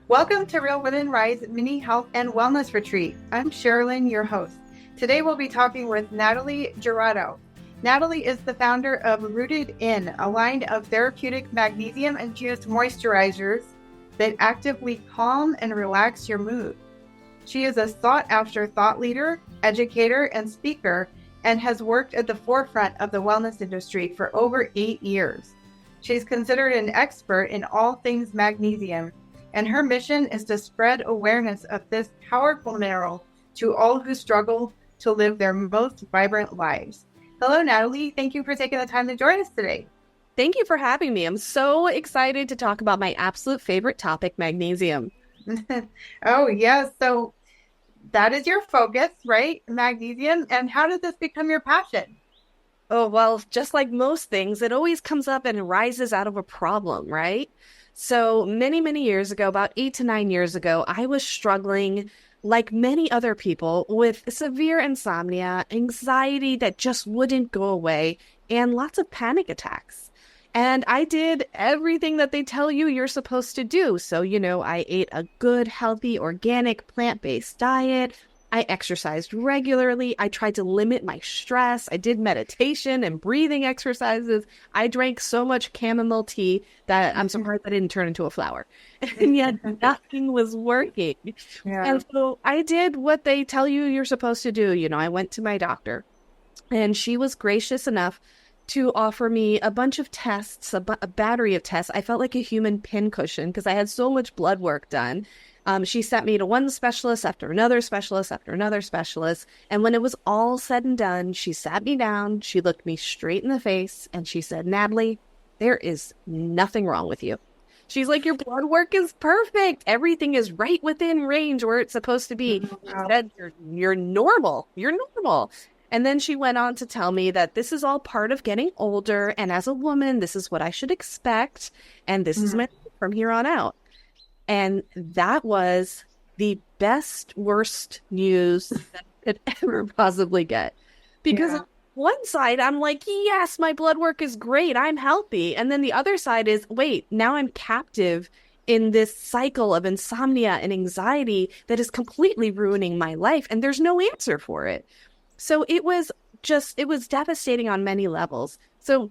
Welcome to Real Women Rise Mini Health and Wellness Retreat. I'm Sherilyn, your host. Today we'll be talking with Natalie Jurado. Natalie is the founder of Rooted In, a line of therapeutic magnesium-infused moisturizers that actively calm and relax your mood. She is a sought-after thought leader, educator, and speaker, and has worked at the forefront of the wellness industry for over 8 years. She's considered an expert in all things magnesium, and her mission is to spread awareness of this powerful mineral to all who struggle to live their most vibrant lives. Hello, Natalie. Thank you for taking the time to join us today. Thank you for having me. I'm so excited to talk about my absolute favorite topic, magnesium. Oh, yes. So that is your focus, right? Magnesium. And how did this become your passion? Oh, well, just like most things, it always comes up and rises out of a problem, right? So many years ago, about 8 to 9 years ago, I was struggling, like many other people, with severe insomnia, anxiety that just wouldn't go away, and lots of panic attacks. And I did everything that they tell you you're supposed to do. So, I ate a good, healthy, organic, plant-based diet. I exercised regularly. I tried to limit my stress. I did meditation and breathing exercises. I drank so much chamomile tea that I'm surprised I didn't turn into a flower. And yet nothing was working. Yeah. And so I did what they tell you you're supposed to do. I went to my doctor, and she was gracious enough to offer me a bunch of tests, a battery of tests. I felt like a human pincushion because I had so much blood work done. She sent me to one specialist after another specialist after another specialist. And when it was all said and done, she sat me down, she looked me straight in the face, and she said, "Natalie, there is nothing wrong with you." She's like, "Your blood work is perfect. Everything is right within range where it's supposed to be." She said, you're normal. You're normal. And then she went on to tell me that this is all part of getting older. And as a woman, this is what I should expect. And this is my from here on out. And that was the best, worst news that I could ever possibly get. Because on one side, I'm like, yes, my blood work is great. I'm healthy. And then the other side is, wait, now I'm captive in this cycle of insomnia and anxiety that is completely ruining my life. And there's no answer for it. So it was devastating on many levels. So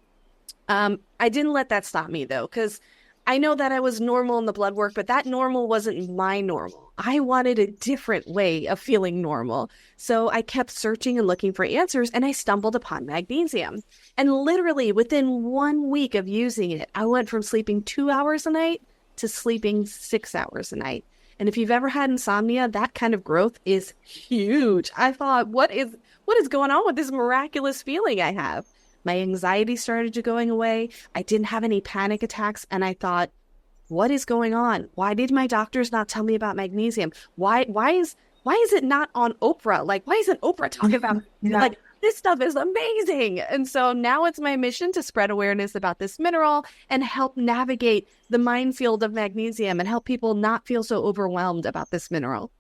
I didn't let that stop me, though, because I know that I was normal in the blood work, but that normal wasn't my normal. I wanted a different way of feeling normal. So I kept searching and looking for answers, and I stumbled upon magnesium. And literally within 1 week of using it, I went from sleeping 2 hours a night to sleeping 6 hours a night. And if you've ever had insomnia, that kind of growth is huge. I thought, what is going on with this miraculous feeling I have? My anxiety started to going away. I didn't have any panic attacks. And I thought, what is going on? Why did my doctors not tell me about magnesium? Why is it not on Oprah? Like, why isn't Oprah talking about it? Like, this stuff is amazing. And so now it's my mission to spread awareness about this mineral and help navigate the minefield of magnesium and help people not feel so overwhelmed about this mineral.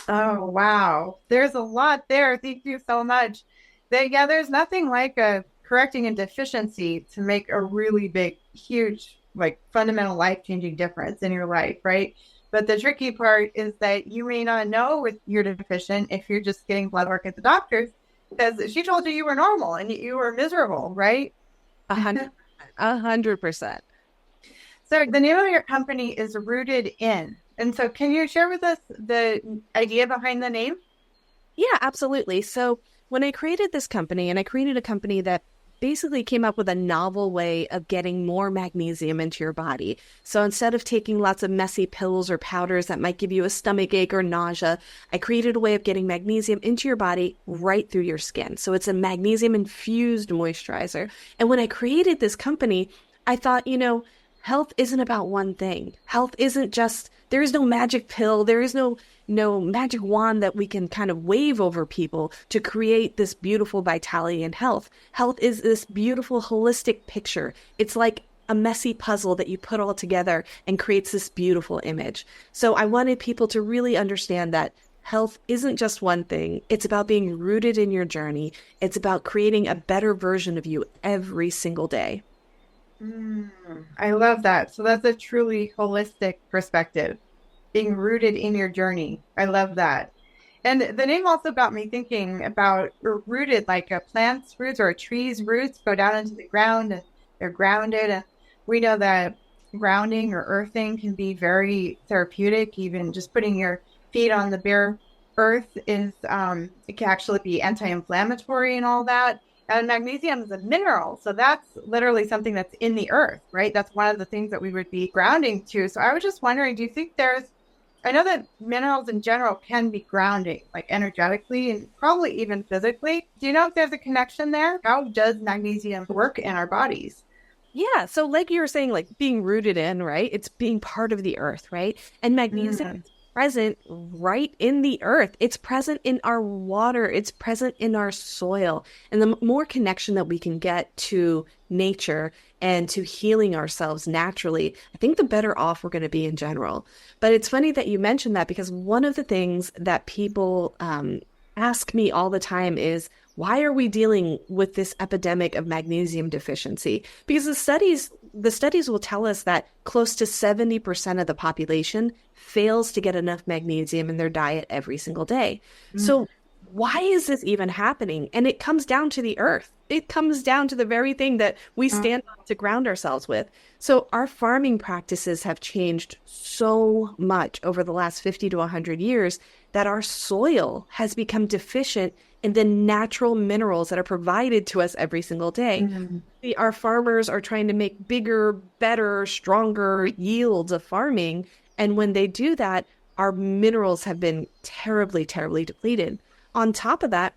Oh, wow. There's a lot there. Thank you so much. There's nothing like correcting a deficiency to make a really big, huge, like fundamental life-changing difference in your life, right? But the tricky part is that you may not know if you're deficient if you're just getting blood work at the doctor's, because she told you were normal and you were miserable, right? 100%. So the name of your company is Rooted In. And so can you share with us the idea behind the name? Yeah, absolutely. So when I created this company, and I created a company that basically came up with a novel way of getting more magnesium into your body. So instead of taking lots of messy pills or powders that might give you a stomach ache or nausea, I created a way of getting magnesium into your body right through your skin. So it's a magnesium infused moisturizer. And when I created this company, I thought, health isn't about one thing. Health isn't just, there is no magic pill. There is no magic wand that we can kind of wave over people to create this beautiful vitality and health. Health is this beautiful holistic picture. It's like a messy puzzle that you put all together and creates this beautiful image. So I wanted people to really understand that health isn't just one thing. It's about being rooted in your journey. It's about creating a better version of you every single day. I love that. So that's a truly holistic perspective. being rooted in your journey. I love that. And the name also got me thinking about rooted, like a plant's roots or a tree's roots go down into the ground and they're grounded. And we know that grounding or earthing can be very therapeutic. Even just putting your feet on the bare earth is, it can actually be anti-inflammatory and all that. And magnesium is a mineral. So that's literally something that's in the earth, right? That's one of the things that we would be grounding to. So I was just wondering, do you think I know that minerals in general can be grounding, like energetically and probably even physically. Do you know if there's a connection there? How does magnesium work in our bodies? Yeah. So, like you were saying, like being rooted in, right? It's being part of the earth, right? And magnesium Mm, is present right in the earth. It's present in our water. It's present in our soil. And the more connection that we can get to nature and to healing ourselves naturally, I think the better off we're going to be in general. But it's funny that you mentioned that because one of the things that people ask me all the time is, why are we dealing with this epidemic of magnesium deficiency? Because the studies will tell us that close to 70% of the population fails to get enough magnesium in their diet every single day. mm, So why is this even happening? And it comes down to the earth. It comes down to the very thing that we mm, stand on to ground ourselves with. So our farming practices have changed so much over the last 50 to 100 years that our soil has become deficient in the natural minerals that are provided to us every single day. mm, Our farmers are trying to make bigger, better, stronger yields of farming. And when they do that, our minerals have been terribly, terribly depleted. On top of that,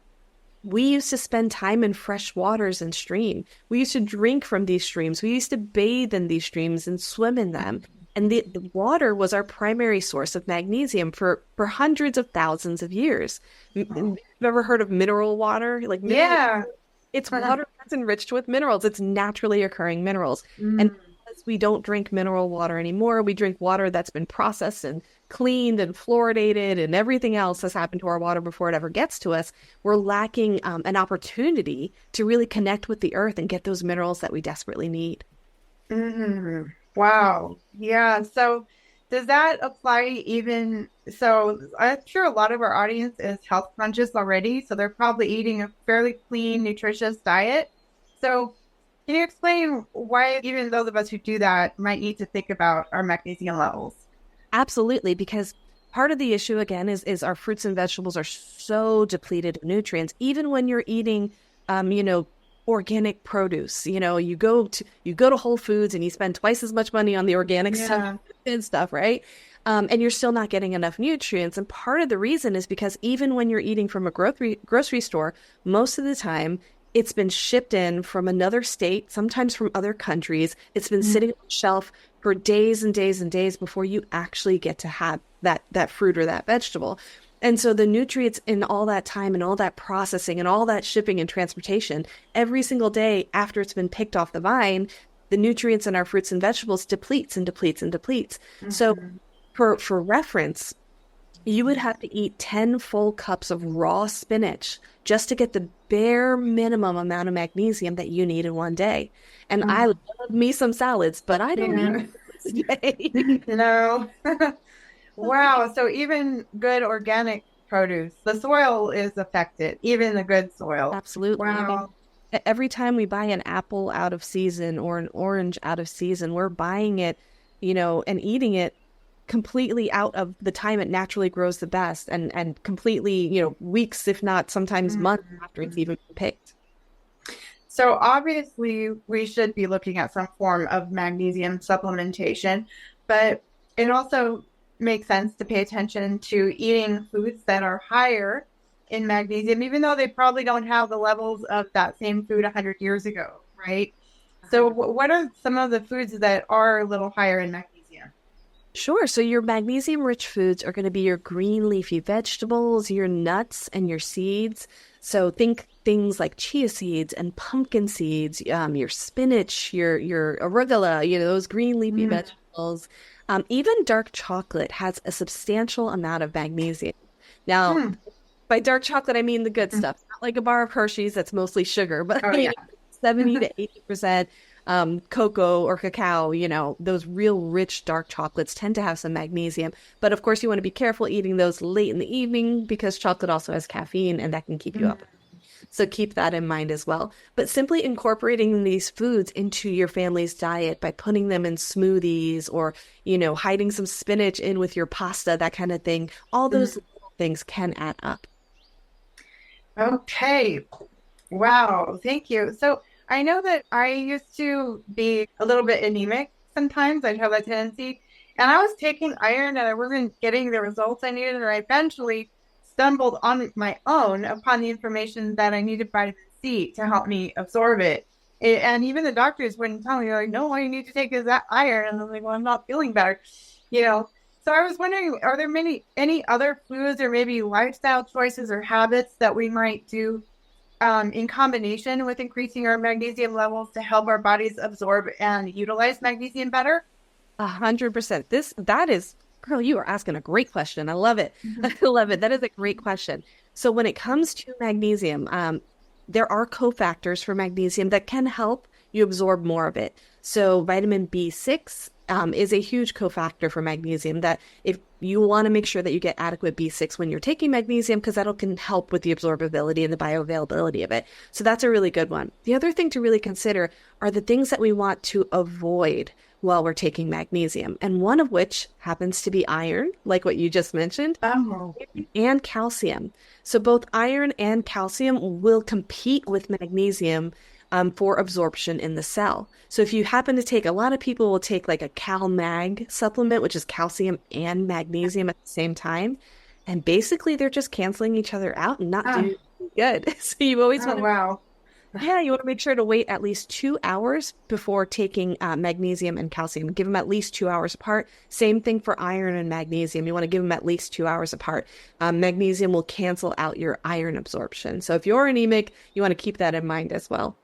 we used to spend time in fresh waters and stream. We used to drink from these streams. We used to bathe in these streams and swim in them. And the water was our primary source of magnesium for hundreds of thousands of years. You've ever heard of mineral water? Like mineral, yeah. it's water that's enriched with minerals. It's naturally occurring minerals. And Mm, because we don't drink mineral water anymore, we drink water that's been processed and cleaned and fluoridated and everything else has happened to our water before it ever gets to us. We're lacking an opportunity to really connect with the earth and get those minerals that we desperately need. mm. Wow. Yeah. So does that apply even? So I'm sure a lot of our audience is health conscious already. So they're probably eating a fairly clean, nutritious diet. So can you explain why, even those of us who do that, might need to think about our magnesium levels? Absolutely, because part of the issue again is our fruits and vegetables are so depleted of nutrients. Even when you're eating, organic produce, you go to Whole Foods and you spend twice as much money on the organic stuff Yeah. and stuff, right? And you're still not getting enough nutrients. And part of the reason is because even when you're eating from a grocery store, most of the time it's been shipped in from another state, sometimes from other countries. It's been Mm, sitting on the shelf for days and days and days before you actually get to have that fruit or that vegetable. And so the nutrients in all that time and all that processing and all that shipping and transportation, every single day after it's been picked off the vine, the nutrients in our fruits and vegetables depletes and depletes and depletes. So mhm. for reference, you would have to eat 10 full cups of raw spinach just to get the bare minimum amount of magnesium that you need in one day. And I Mm, love me some salads, but I don't eat yeah. this day. No. Wow. So even good organic produce, the soil is affected, even the good soil. Absolutely. I mean, Wow. every time we buy an apple out of season or an orange out of season, we're buying it, and eating it completely out of the time it naturally grows the best and completely, weeks, if not sometimes months after it's Mhm. even been picked. So obviously, we should be looking at some form of magnesium supplementation, but it also makes sense to pay attention to eating foods that are higher in magnesium, even though they probably don't have the levels of that same food 100 years ago, right? So, what are some of the foods that are a little higher in magnesium? Sure. So your magnesium-rich foods are going to be your green leafy vegetables, your nuts, and your seeds. So think things like chia seeds and pumpkin seeds, your spinach, your arugula, those green leafy Mm, vegetables. Even dark chocolate has a substantial amount of magnesium. Now, mm, by dark chocolate, I mean the good mm. stuff, not like a bar of Hershey's that's mostly sugar, but Oh, yeah. 70 to 80% cocoa or cacao, those real rich dark chocolates tend to have some magnesium. But of course, you want to be careful eating those late in the evening because chocolate also has caffeine and that can keep you up. So keep that in mind as well. But simply incorporating these foods into your family's diet by putting them in smoothies or, hiding some spinach in with your pasta, that kind of thing, all those little things can add up. Okay. Wow. Thank you. So I know that I used to be a little bit anemic sometimes. I'd have that tendency. And I was taking iron and I wasn't getting the results I needed. And I eventually stumbled on my own upon the information that I needed vitamin C to help me absorb it. And even the doctors wouldn't tell me, like, no, all you need to take is that iron. And I'm like, well, I'm not feeling better, you know. So I was wondering, are there any other foods or maybe lifestyle choices or habits that we might do in combination with increasing our magnesium levels to help our bodies absorb and utilize magnesium better? 100%. That is, girl, you are asking a great question. I love it. I love it. That is a great question. So when it comes to magnesium, there are cofactors for magnesium that can help you absorb more of it. So vitamin B6 is a huge cofactor for magnesium that if you want to make sure that you get adequate B6 when you're taking magnesium, because that'll can help with the absorbability and the bioavailability of it. So that's a really good one. The other thing to really consider are the things that we want to avoid while we're taking magnesium, and one of which happens to be iron, like what you just mentioned, Oh, and calcium. So both iron and calcium will compete with magnesium for absorption in the cell. So if you happen to take, a lot of people will take like a Cal Mag supplement, which is calcium and magnesium at the same time. And basically they're just canceling each other out and not oh, doing good. So you always oh, want to, wow. yeah, you want to make sure to wait at least 2 hours before taking magnesium and calcium. Give them at least 2 hours apart. Same thing for iron and magnesium. You want to give them at least 2 hours apart. Magnesium will cancel out your iron absorption. So if you're anemic, you want to keep that in mind as well.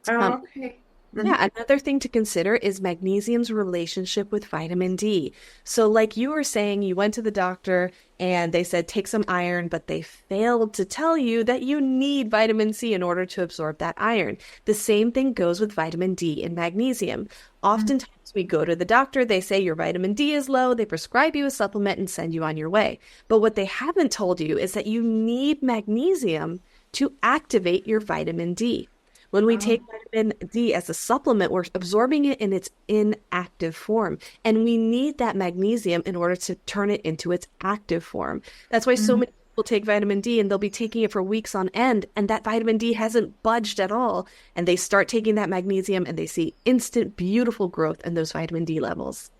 Um, Oh, okay. Mhm. yeah, another thing to consider is magnesium's relationship with vitamin D. So, like you were saying, you went to the doctor and they said take some iron, but they failed to tell you that you need vitamin C in order to absorb that iron. The same thing goes with vitamin D and magnesium. Oftentimes, we go to the doctor, they say your vitamin D is low, they prescribe you a supplement and send you on your way. But what they haven't told you is that you need magnesium to activate your vitamin D. When we take Oh, vitamin D as a supplement, we're absorbing it in its inactive form. And we need that magnesium in order to turn it into its active form. That's why so mhm. many people take vitamin D and they'll be taking it for weeks on end, and that vitamin D hasn't budged at all. And they start taking that magnesium and they see instant, beautiful growth in those vitamin D levels.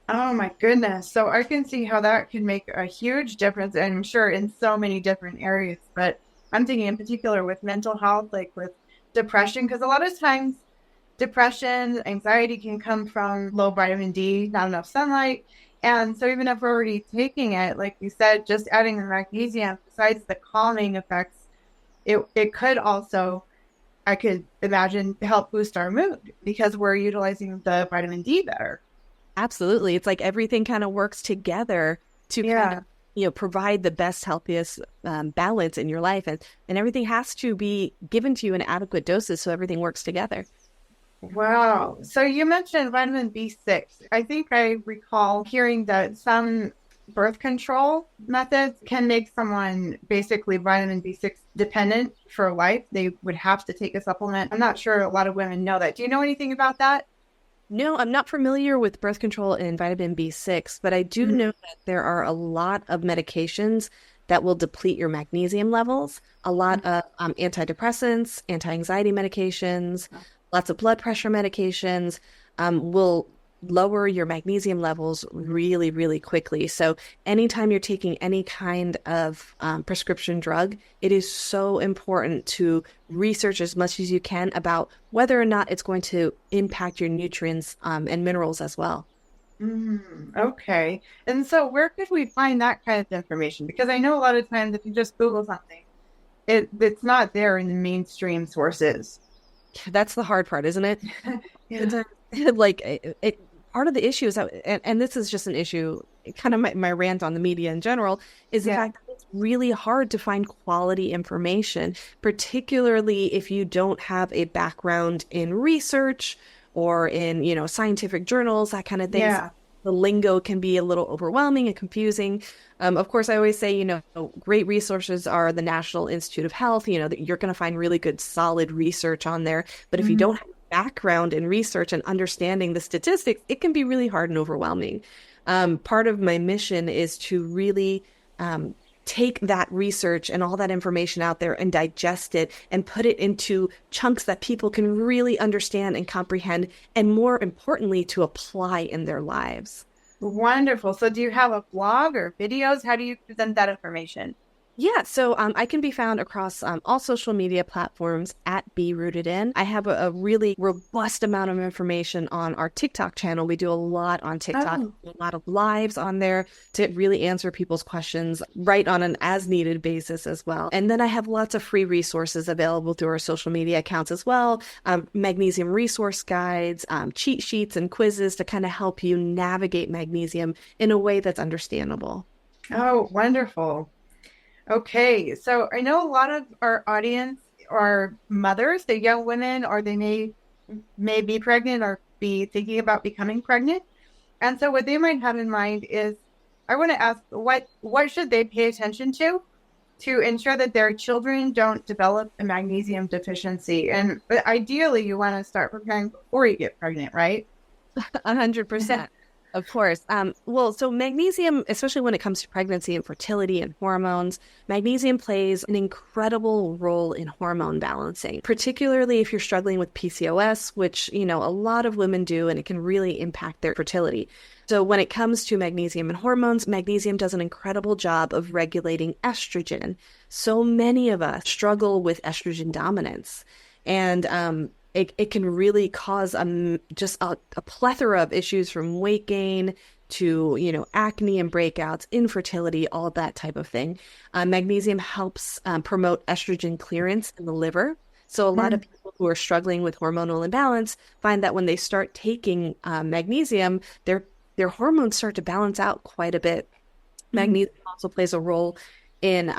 Oh my goodness. So I can see how that could make a huge difference, and I'm sure in so many different areas. But I'm thinking in particular with mental health, like with depression, because a lot of times depression, anxiety can come from low vitamin D, not enough sunlight. And so even if we're already taking it, like you said, just adding the magnesium, besides the calming effects, it could also, I could imagine, help boost our mood because we're utilizing the vitamin D better. Absolutely. It's like everything kind of works together to kind of, Yeah. provide the best, healthiest balance in your life. And everything has to be given to you in adequate doses so everything works together. Wow. So you mentioned vitamin B6. I think I recall hearing that some birth control methods can make someone basically vitamin B6 dependent for life. They would have to take a supplement. I'm not sure a lot of women know that. Do you know anything about that? No, I'm not familiar with birth control and vitamin B6, but I do Mhm. know that there are a lot of medications that will deplete your magnesium levels, a lot of antidepressants, anti-anxiety medications, lots of blood pressure medications will lower your magnesium levels really, really quickly. So anytime you're taking any kind of prescription drug, it is so important to research as much as you can about whether or not it's going to impact your nutrients and minerals as well. Okay. And so where could we find that kind of information? Because I know a lot of times if you just Google something, it's not there in the mainstream sources. That's the hard part, isn't it? Yeah. It's like part of the issue is that, and this is just an issue, kind of my rant on the media in general, is the Yeah. fact that it's really hard to find quality information, particularly if you don't have a background in research or in, scientific journals, that kind of thing. Yeah. The lingo can be a little overwhelming and confusing. Of course, I always say, great resources are the National Institute of Health, that you're going to find really good, solid research on there. But if you Mhm. don't have background in research and understanding the statistics, it can be really hard and overwhelming. Part of my mission is to really take that research and all that information out there and digest it and put it into chunks that people can really understand and comprehend, and more importantly, to apply in their lives. Wonderful. So do you have a blog or videos? How do you present that information? Yeah, so I can be found across all social media platforms at Be Rooted In. I have a really robust amount of information on our TikTok channel. We do a lot on TikTok, Oh, a lot of lives on there to really answer people's questions right on an as needed basis as well. And then I have lots of free resources available through our social media accounts as well. Magnesium resource guides, cheat sheets, and quizzes to kind of help you navigate magnesium in a way that's understandable. oh, wonderful. Okay, so I know a lot of our audience are mothers, they're young women, or they may be pregnant or be thinking about becoming pregnant. And so what they might have in mind is, I want to ask, what should they pay attention to ensure that their children don't develop a magnesium deficiency? And but ideally, you want to start preparing before you get pregnant, right? 100%. Of course. Well, so magnesium, especially when it comes to pregnancy and fertility and hormones, magnesium plays an incredible role in hormone balancing, particularly if you're struggling with PCOS, which, a lot of women do, and it can really impact their fertility. So when it comes to magnesium and hormones, magnesium does an incredible job of regulating estrogen. So many of us struggle with estrogen dominance. And it can really cause just a plethora of issues, from weight gain to, acne and breakouts, infertility, all that type of thing. Magnesium helps promote estrogen clearance in the liver. So a lot of Mm, people who are struggling with hormonal imbalance find that when they start taking magnesium, their hormones start to balance out quite a bit. mm, Magnesium also plays a role in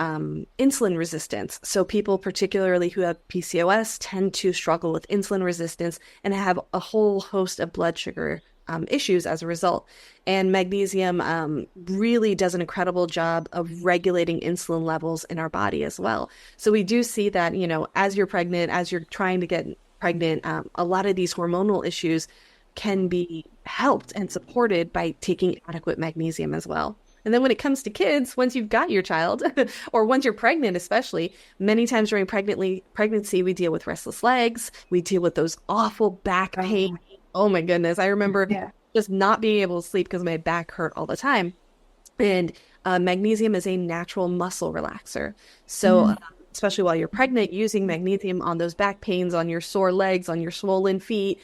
insulin resistance. So people, particularly who have PCOS, tend to struggle with insulin resistance and have a whole host of blood sugar issues as a result. And magnesium really does an incredible job of regulating insulin levels in our body as well. So we do see that, as you're pregnant, as you're trying to get pregnant, a lot of these hormonal issues can be helped and supported by taking adequate magnesium as well. And then when it comes to kids, once you've got your child or once you're pregnant, especially, many times during pregnancy, we deal with restless legs. We deal with those awful back pain. Oh my goodness. I remember yeah. just not being able to sleep because my back hurt all the time. And magnesium is a natural muscle relaxer. So Mm, especially while you're pregnant, using magnesium on those back pains, on your sore legs, on your swollen feet,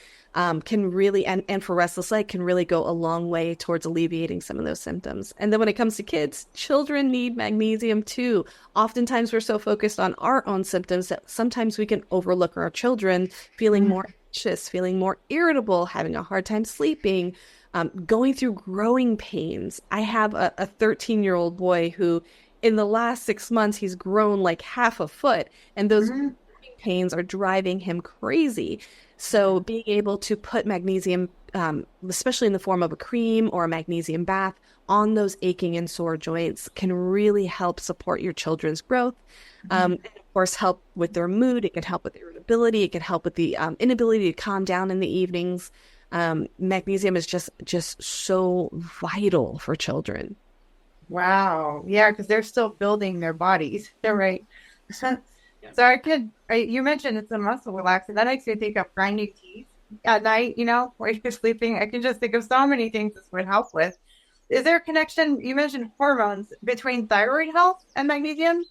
can really, and for restless leg, can really go a long way towards alleviating some of those symptoms. And then when it comes to kids, children need magnesium too. Oftentimes we're so focused on our own symptoms that sometimes we can overlook our children feeling more mm, anxious, feeling more irritable, having a hard time sleeping, going through growing pains. I have a 13-year-old boy who, in the last 6 months, he's grown like half a foot, and those mm. pains are driving him crazy. So being able to put magnesium, especially in the form of a cream or a magnesium bath, on those aching and sore joints can really help support your children's growth. And of course, help with their mood. It can help with irritability. It can help with the inability to calm down in the evenings. Magnesium is just so vital for children. Wow. Yeah, because they're still building their bodies. They're right. So you mentioned it's a muscle relaxer. That makes me think of grinding teeth at night, while you're sleeping. I can just think of so many things this would help with. Is there a connection? You mentioned hormones between thyroid health and magnesium?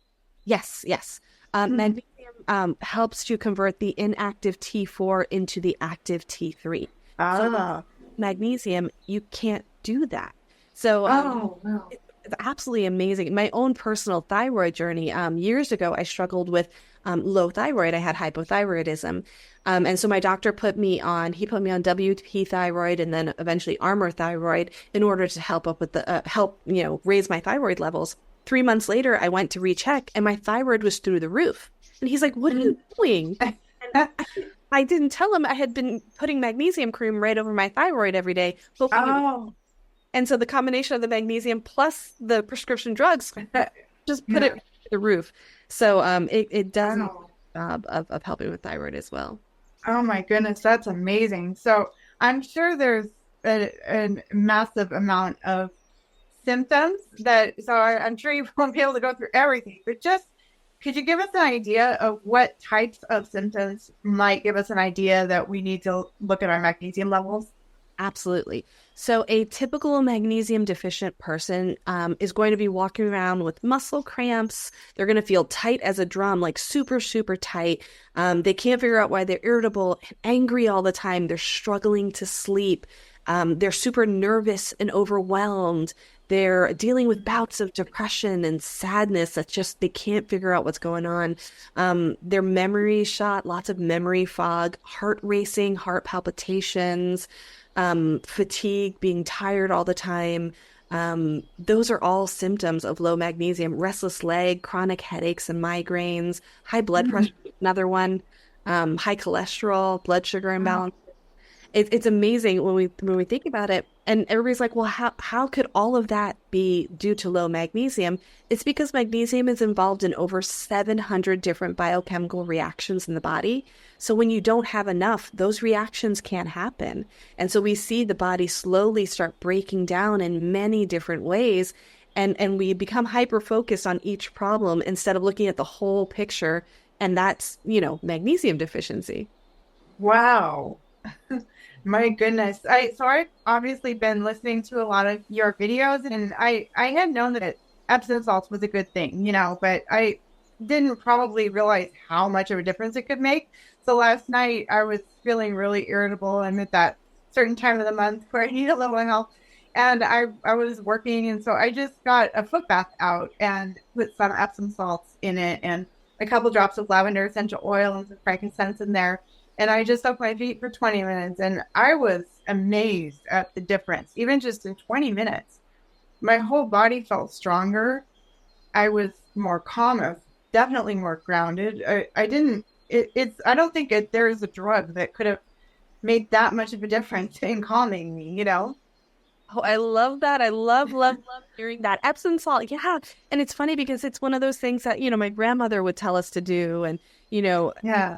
Yes, yes. Mm. Magnesium helps to convert the inactive T4 into the active T3. So Ah. magnesium, you can't do that. So Oh, wow. it's absolutely amazing. My own personal thyroid journey, years ago, I struggled with low thyroid. I had hypothyroidism. And so my doctor put me on WP thyroid and then eventually Armour thyroid in order to help up with raise my thyroid levels. 3 months later, I went to recheck and my thyroid was through the roof. And he's like, "What are you doing?" I didn't tell him I had been putting magnesium cream right over my thyroid every day, hoping it would. Oh, And so the combination of the magnesium plus the prescription drugs just put it yeah. through the roof. So it does a Wow. job of helping with thyroid as well. Oh my goodness, that's amazing. So I'm sure there's a massive amount of symptoms I'm sure you won't be able to go through everything, but just could you give us an idea of what types of symptoms might give us an idea that we need to look at our magnesium levels? Absolutely. So a typical magnesium deficient person is going to be walking around with muscle cramps. They're going to feel tight as a drum, like super, super tight. They can't figure out why they're irritable and angry all the time. They're struggling to sleep. They're super nervous and overwhelmed. They're dealing with bouts of depression and sadness that just they can't figure out what's going on. Their memory shot, lots of memory fog, heart racing, heart palpitations, fatigue, being tired all the time. Those are all symptoms of low magnesium. Restless leg, chronic headaches and migraines, high blood Mm. pressure, another one, high cholesterol, blood sugar imbalance. It's amazing when we think about it, and everybody's like, well, how could all of that be due to low magnesium? It's because magnesium is involved in over 700 different biochemical reactions in the body. So when you don't have enough, those reactions can't happen. And so we see the body slowly start breaking down in many different ways, and we become hyper focused on each problem instead of looking at the whole picture, and that's, magnesium deficiency. Wow. My goodness. I've obviously been listening to a lot of your videos and I had known that Epsom salts was a good thing, but I didn't probably realize how much of a difference it could make. So last night I was feeling really irritable. I'm at that certain time of the month where I need a little help. And I was working and so I just got a foot bath out and put some Epsom salts in it and a couple drops of lavender essential oil and some frankincense in there, and I just soaked my feet for 20 minutes and I was amazed at the difference. Even just in 20 minutes, my whole body felt stronger. I was more calm. I was definitely more grounded. I didn't, I don't think there is a drug that could have made that much of a difference in calming me. Oh, I love that. I love, love, love hearing that. Epsom salt. Yeah. And it's funny because it's one of those things that, my grandmother would tell us to do. And, Yeah,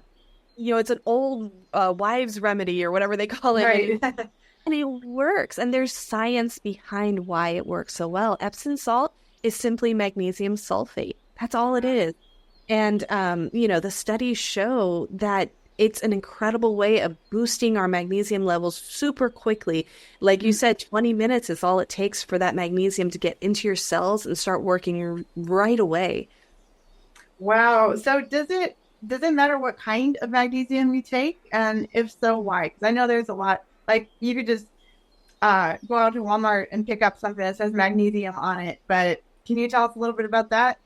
it's an old wives' remedy or whatever they call it. right. And it works. And there's science behind why it works so well. Epsom salt is simply magnesium sulfate. That's all it is. And, the studies show that it's an incredible way of boosting our magnesium levels super quickly. Like you said, 20 minutes is all it takes for that magnesium to get into your cells and start working right away. Wow. So does it matter what kind of magnesium you take? And if so, why? Because I know there's a lot. Like you could just go out to Walmart and pick up something that says magnesium on it. But can you tell us a little bit about that?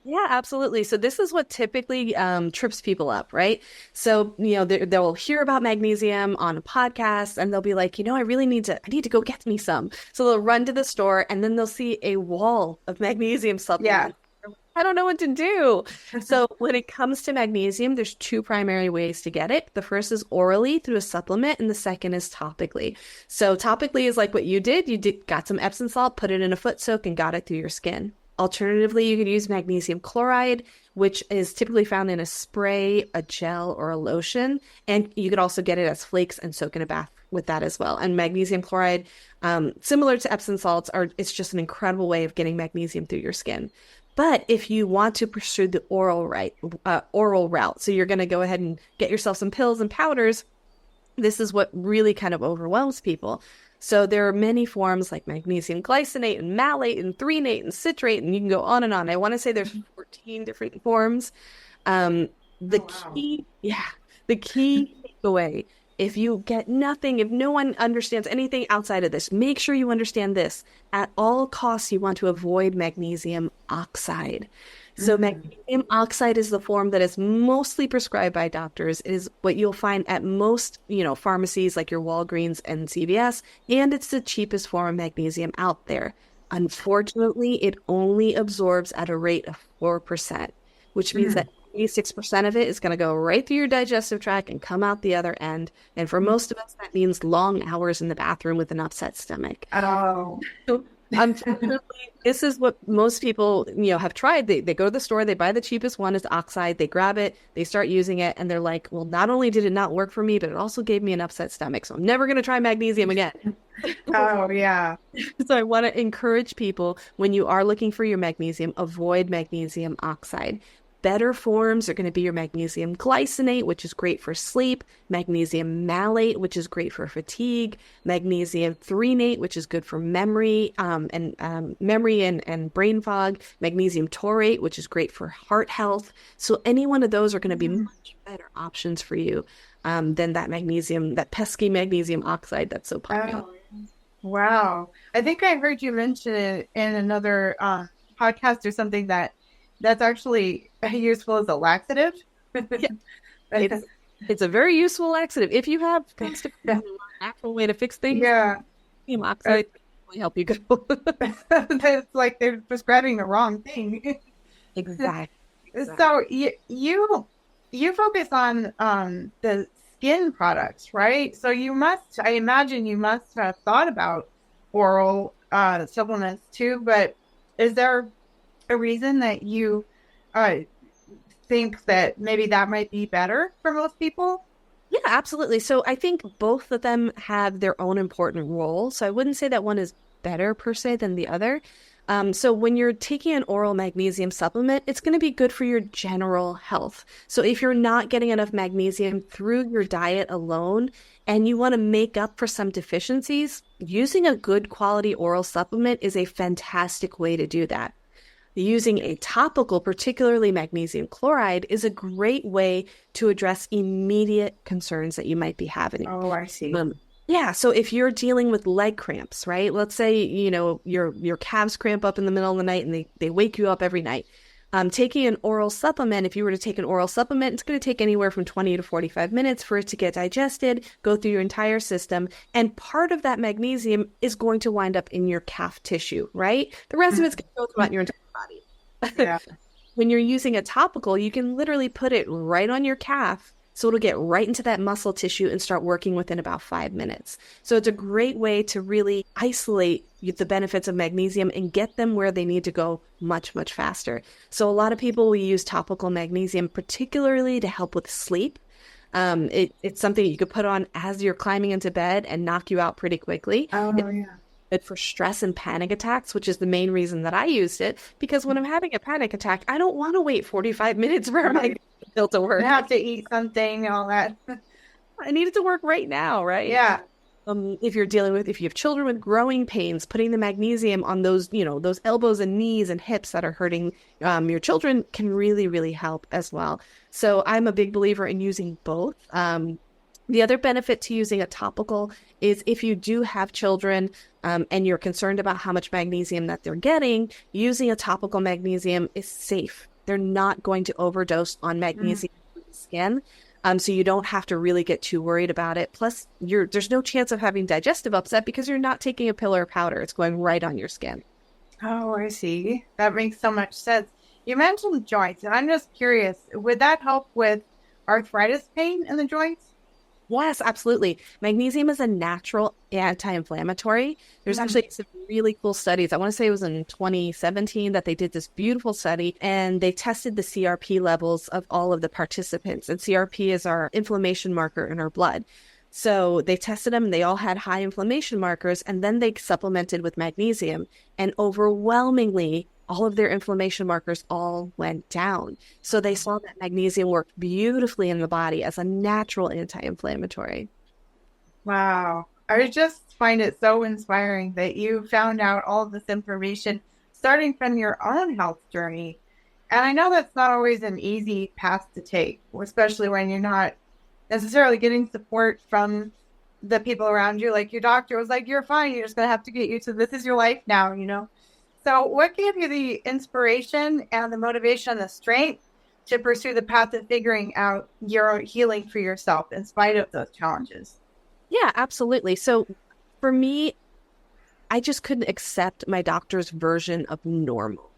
Yeah, absolutely. So this is what typically trips people up, right? So, they'll hear about magnesium on a podcast and they'll be like, I need to go get me some. So they'll run to the store and then they'll see a wall of magnesium Yeah. supplements. I don't know what to do. So when it comes to magnesium, there's two primary ways to get it. The first is orally through a supplement, and the second is topically. So topically is like what you did. Got some Epsom salt, put it in a foot soak, and got it through your skin. Alternatively, you could use magnesium chloride, which is typically found in a spray, a gel, or a lotion. And you could also get it as flakes and soak in a bath with that as well. And magnesium chloride, similar to Epsom salts, it's just an incredible way of getting magnesium through your skin. But if you want to pursue the oral route, so you're going to go ahead and get yourself some pills and powders, this is what really kind of overwhelms people. So there are many forms like magnesium glycinate and malate and threonate and citrate, and you can go on and on. I want to say there's 14 different forms. The Oh, wow. key, yeah, the key takeaway, if you get nothing, if no one understands anything outside of this, make sure you understand this. At all costs, you want to avoid magnesium oxide. So magnesium oxide is the form that is mostly prescribed by doctors. It is what you'll find at most, pharmacies like your Walgreens and CVS, and it's the cheapest form of magnesium out there. Unfortunately, it only absorbs at a rate of 4%, which means that 86% of it is going to go right through your digestive tract and come out the other end. And for most of us, that means long hours in the bathroom with an upset stomach. Oh, So unfortunately, this is what most people, have tried. They go to the store, they buy the cheapest one, it's oxide, they grab it, they start using it, and they're like, well, not only did it not work for me, but it also gave me an upset stomach. So I'm never going to try magnesium again. oh, yeah. So I want to encourage people, when you are looking for your magnesium, avoid magnesium oxide. Better forms are going to be your magnesium glycinate, which is great for sleep, magnesium malate, which is great for fatigue, magnesium threonate, which is good for memory, and brain fog, magnesium taurate, which is great for heart health. So any one of those are going to be much better options for you than that pesky magnesium oxide that's so popular. Oh, wow. I think I heard you mention it in another podcast or something that's actually useful as a laxative. Yeah, it's a very useful laxative. If you have an actual way to fix things, Yeah. magnesium oxide can really help you go. It's like they're prescribing the wrong thing. Exactly. So you focus on the skin products, right? So I imagine you must have thought about oral supplements too, but is there a reason that you uh, think that maybe that might be better for most people? Yeah, absolutely. So I think both of them have their own important role. So I wouldn't say that one is better per se than the other. So when you're taking an oral magnesium supplement, it's going to be good for your general health. So if you're not getting enough magnesium through your diet alone and you want to make up for some deficiencies, using a good quality oral supplement is a fantastic way to do that. Using a topical, particularly magnesium chloride, is a great way to address immediate concerns that you might be having. Oh, I see. Yeah, so if you're dealing with leg cramps, right? Let's say, your calves cramp up in the middle of the night and they wake you up every night. Taking an oral supplement, if you were to take an oral supplement, it's going to take anywhere from 20 to 45 minutes for it to get digested, go through your entire system. And part of that magnesium is going to wind up in your calf tissue, right? The rest of it's going to go throughout your entire body. Yeah. When you're using a topical, you can literally put it right on your calf. So it'll get right into that muscle tissue and start working within about 5 minutes. So it's a great way to really isolate the benefits of magnesium and get them where they need to go much, much faster. So a lot of people will use topical magnesium, particularly to help with sleep. It's something you could put on as you're climbing into bed and knock you out pretty quickly. Oh, It's yeah. good for stress and panic attacks, which is the main reason that I used it, because when I'm having a panic attack, I don't want to wait 45 minutes for my pill to work. You have to eat something, all that. I need it to work right now, right? Yeah. If you have children with growing pains, putting the magnesium on those elbows and knees and hips that are hurting your children can really, really help as well. So I'm a big believer in using both. The other benefit to using a topical is if you do have children and you're concerned about how much magnesium that they're getting, using a topical magnesium is safe. They're not going to overdose on magnesium in the skin. So you don't have to really get too worried about it. Plus, there's no chance of having digestive upset because you're not taking a pill or powder. It's going right on your skin. Oh, I see. That makes so much sense. You mentioned joints, and I'm just curious, would that help with arthritis pain in the joints? Yes, absolutely. Magnesium is a natural anti-inflammatory. There's actually some really cool studies. I want to say it was in 2017 that they did this beautiful study and they tested the CRP levels of all of the participants. And CRP is our inflammation marker in our blood. So they tested them and they all had high inflammation markers, and then they supplemented with magnesium, and overwhelmingly all of their inflammation markers all went down. So they saw that magnesium worked beautifully in the body as a natural anti-inflammatory. Wow. I just find it so inspiring that you found out all this information starting from your own health journey. And I know that's not always an easy path to take, especially when you're not necessarily getting support from the people around you. Like your doctor was like, you're fine. You're just going to have to get used to this is your life now. So what gave you the inspiration and the motivation and the strength to pursue the path of figuring out your healing for yourself in spite of those challenges? Yeah, absolutely. So for me, I just couldn't accept my doctor's version of normal.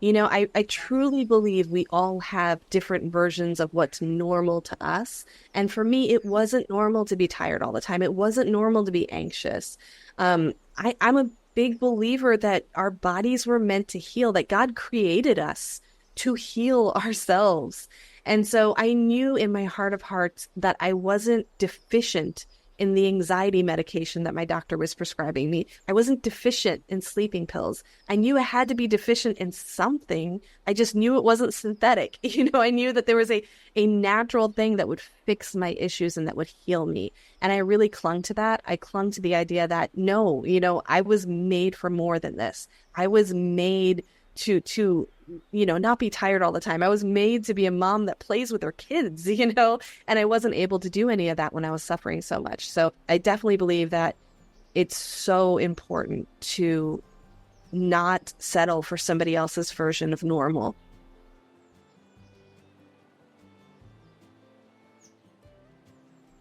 I truly believe we all have different versions of what's normal to us. And for me, it wasn't normal to be tired all the time. It wasn't normal to be anxious. I'm a big believer that our bodies were meant to heal, that God created us to heal ourselves. And so I knew in my heart of hearts that I wasn't deficient in the anxiety medication that my doctor was prescribing me. I wasn't deficient in sleeping pills. I knew I had to be deficient in something. I just knew it wasn't synthetic. I knew that there was a natural thing that would fix my issues and that would heal me. And I really clung to that. I clung to the idea that no, I was made for more than this. I was made to not be tired all the time. I was made to be a mom that plays with her kids, and I wasn't able to do any of that when I was suffering so much. So I definitely believe that it's so important to not settle for somebody else's version of normal.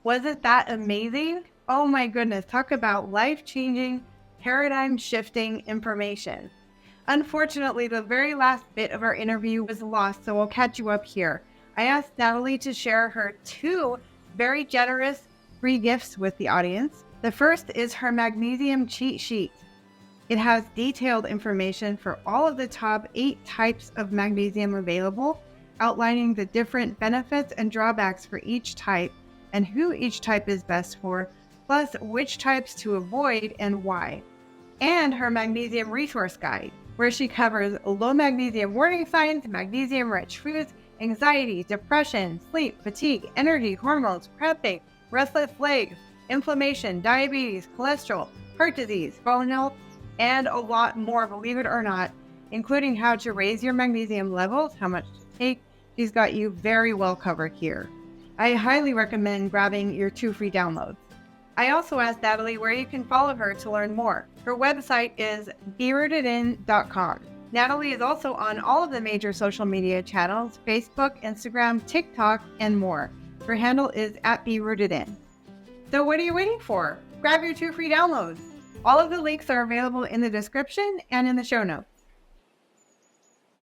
Wasn't that amazing? Oh my goodness, talk about life-changing, paradigm-shifting information. Unfortunately, the very last bit of our interview was lost, so we'll catch you up here. I asked Natalie to share her 2 very generous free gifts with the audience. The first is her magnesium cheat sheet. It has detailed information for all of the top 8 types of magnesium available, outlining the different benefits and drawbacks for each type and who each type is best for, plus which types to avoid and why. And her magnesium resource guide, where she covers low magnesium warning signs, magnesium-rich foods, anxiety, depression, sleep, fatigue, energy, hormones, cramping, restless legs, inflammation, diabetes, cholesterol, heart disease, bone health, and a lot more, believe it or not, including how to raise your magnesium levels, how much to take. She's got you very well covered here. I highly recommend grabbing your 2 free downloads. I also asked Natalie where you can follow her to learn more. Her website is berootedin.com. Natalie is also on all of the major social media channels, Facebook, Instagram, TikTok, and more. Her handle is @berootedin. So what are you waiting for? Grab your 2 free downloads. All of the links are available in the description and in the show notes.